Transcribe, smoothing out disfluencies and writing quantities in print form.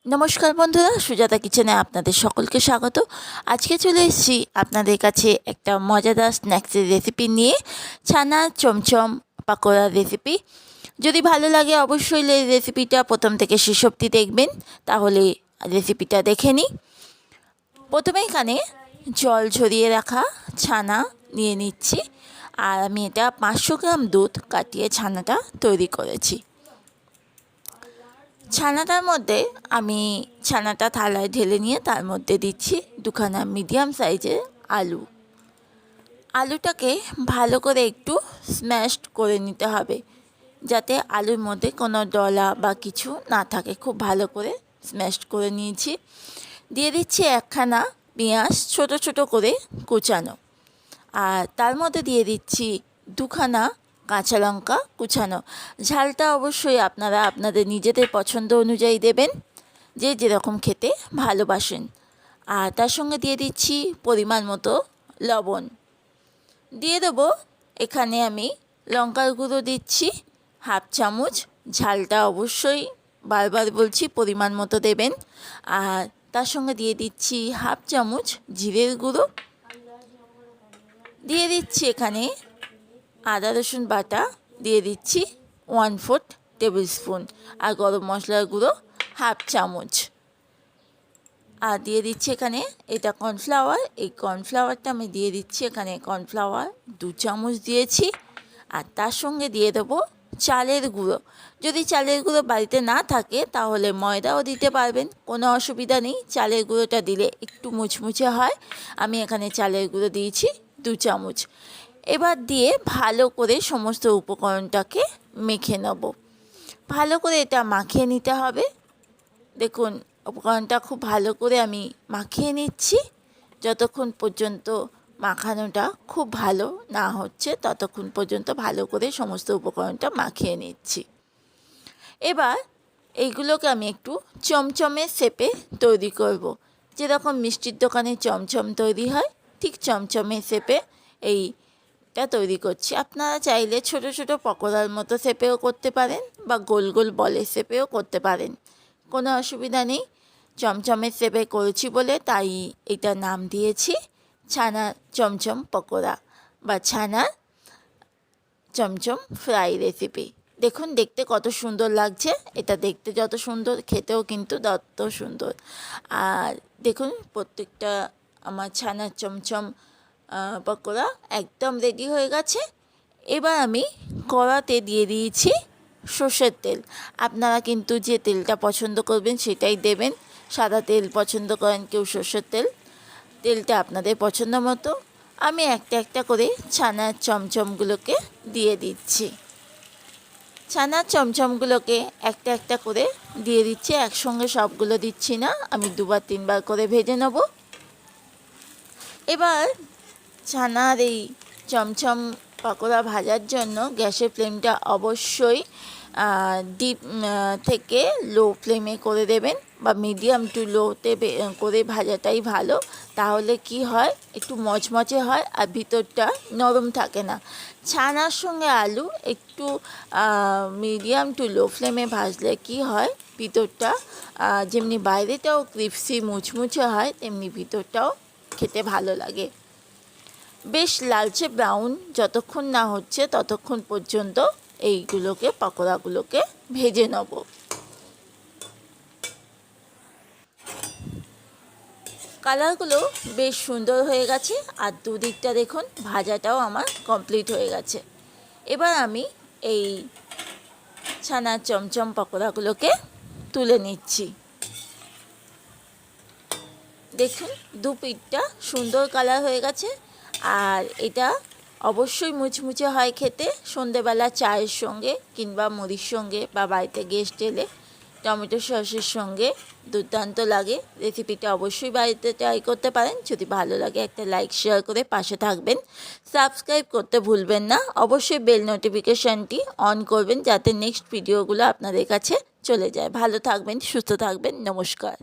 নমস্কার বন্ধুরা, সুজাতা কিচেনে আপনাদের সকলকে স্বাগত। আজকে চলে এসেছি আপনাদের কাছে একটা মজাদার স্ন্যাক্সের রেসিপি নিয়ে, ছানা চমচম পাকোড়ার রেসিপি। যদি ভালো লাগে অবশ্যই এই রেসিপিটা প্রথম থেকে শেষ অবধি দেখবেন, তাহলে রেসিপিটা দেখে নিই। প্রথমে এখানে জল ঝরিয়ে রাখা ছানা নিয়ে নিচ্ছি, আর আমি এটা 500 গ্রাম দুধ কাটিয়ে ছানাটা তৈরি করেছি। ছানাটার মধ্যে আমি ছানাটা থালায় ঢেলে নিয়ে তার মধ্যে দিচ্ছি দুখানা মিডিয়াম সাইজের আলুটাকে ভালো করে একটু স্ম্যাশড করে নিতে হবে, যাতে আলুর মধ্যে কোনো ডলা বা কিছু না থাকে। খুব ভালো করে স্ম্যাশড করে নিয়েছি। দিয়ে দিচ্ছি একখানা পেঁয়াজ ছোট ছোট করে কুচানো, আর তার মধ্যে দিয়ে দিচ্ছি দুখানা কাঁচা লঙ্কা কুচানো। ঝালটা অবশ্যই আপনারা আপনাদের নিজেদের পছন্দ অনুযায়ী দেবেন, যে যেরকম খেতে ভালোবাসেন। আর তার সঙ্গে দিয়ে দিচ্ছি পরিমাণ মতো লবণ। দিয়ে দেবো এখানে আমি লঙ্কার গুঁড়ো দিচ্ছি হাফ চামচ। ঝালটা অবশ্যই বারবার বলছি পরিমাণ মতো দেবেন। আর তার সঙ্গে দিয়ে দিচ্ছি হাফ চামচ জিরের গুঁড়ো। দিয়ে দিচ্ছি এখানে আদা রসুন বাটা, দিয়ে দিচ্ছি 1/4 টেবিল স্পুন, আর গরম মশলার গুঁড়ো হাফ চামচ। আর দিয়ে দিচ্ছি এখানে এটা কর্নফ্লাওয়ার। এই কর্নফ্লাওয়ারটা আমি দিয়ে দিচ্ছি এখানে, কর্নফ্লাওয়ার 2 চামচ দিয়েছি। আর তার সঙ্গে দিয়ে দেবো চালের গুঁড়ো। যদি চালের গুঁড়ো বাড়িতে না থাকে তাহলে ময়দাও দিতে পারবেন, কোনো অসুবিধা নেই। চালের গুঁড়োটা দিলে একটু মুচমুচে হয়। আমি এখানে চালের গুঁড়ো দিয়েছি 2 চামচ। এবার দিয়ে ভালো করে সমস্ত উপকরণটাকে মেখে নেব। ভালো করে এটা মাখিয়ে নিতে হবে। দেখুন উপকরণটা খুব ভালো করে আমি মাখিয়ে নিচ্ছি। যতক্ষণ পর্যন্ত মাখানোটা খুব ভালো না হচ্ছে ততক্ষণ পর্যন্ত ভালো করে সমস্ত উপকরণটা মাখিয়ে নিচ্ছি। এবার এইগুলোকে আমি একটু চমচমের শেপে তৈরি করব। যেরকম মিষ্টির দোকানে চমচম তৈরি হয়, ঠিক চমচমের শেপে এইটা তৈরি করছি। আপনারা চাইলে ছোট ছোট পকোড়ার মতো শেপেও করতে পারেন, বা গোল গোল বলের শেপেও করতে পারেন, কোনো অসুবিধা নেই। চমচমের শেপে করেছি বলে তাই এটা নাম দিয়েছি ছানা চমচম পকোড়া বা ছানা চমচম ফ্রাই রেসিপি। দেখুন দেখতে কত সুন্দর লাগছে। এটা দেখতে যত সুন্দর, খেতেও কিন্তু তত সুন্দর। আর দেখুন প্রত্যেকটা আমার ছানা চমচম পকোড়া একদম রেডি হয়ে গেছে। এবার আমি কড়াতে দিয়ে দিয়েছি সর্ষের তেল। আপনারা কিন্তু যে তেলটা পছন্দ করবেন সেটাই দেবেন। সাদা তেল পছন্দ করেন কেউ, সর্ষের তেল, তেলটা আপনাদের পছন্দ মতো। আমি একটা একটা করে ছানার চমচমগুলোকে দিয়ে দিচ্ছি। ছানার চমচমগুলোকে একটা একটা করে দিয়ে দিচ্ছি, একসঙ্গে সবগুলো দিচ্ছি না, আমি 2-3 বার করে ভেজে নেব। এবার ছানার এই চমচম পকোড়া ভাজার জন্য গ্যাসের ফ্লেমটা অবশ্যই ডিপ থেকে লো ফ্লেমে করে দেবেন, বা মিডিয়াম টু লোতে করে ভাজাটাই ভালো। তাহলে কি হয়, একটু মচমচে হয় আর ভিতরটা নরম থাকে না। ছানার সঙ্গে আলু একটু মিডিয়াম টু লো ফ্লেমে ভাজলে কি হয়, ভিতরটা যেমনি বাইরেটাও ক্রিপসি মুচমুচে হয়, তেমনি ভিতরটাও খেতে ভালো লাগে। বেশ লালচে ব্রাউন যতক্ষণ না হচ্ছে ততক্ষণ পর্যন্ত এইগুলোকে পকোড়াগুলোকে ভেজে নেব। কালারগুলো বেশ সুন্দর হয়ে গেছে, আর দুদিকটা দেখুন ভাজাটাও আমার কমপ্লিট হয়ে গেছে। এবার আমি এই ছানার চমচম পকোড়াগুলোকে তুলে নিচ্ছি। দেখুন দু পিঠটা সুন্দর কালার হয়ে গেছে, আর এটা অবশ্যই মুচমুচে হয় খেতে। সন্ধেবেলা চায়ের সঙ্গে কিংবা মুড়ির সঙ্গে, বা বাড়িতে গেস্ট এলে টমেটো সসের সঙ্গে দুর্দান্ত লাগে। রেসিপিটা অবশ্যই বাড়িতে ট্রাই করতে পারেন। যদি ভালো লাগে একটা লাইক শেয়ার করে পাশে থাকবেন। সাবস্ক্রাইব করতে ভুলবেন না। অবশ্যই বেল নোটিফিকেশানটি অন করবেন, যাতে নেক্সট ভিডিওগুলো আপনাদের কাছে চলে যায়। ভালো থাকবেন, সুস্থ থাকবেন। নমস্কার।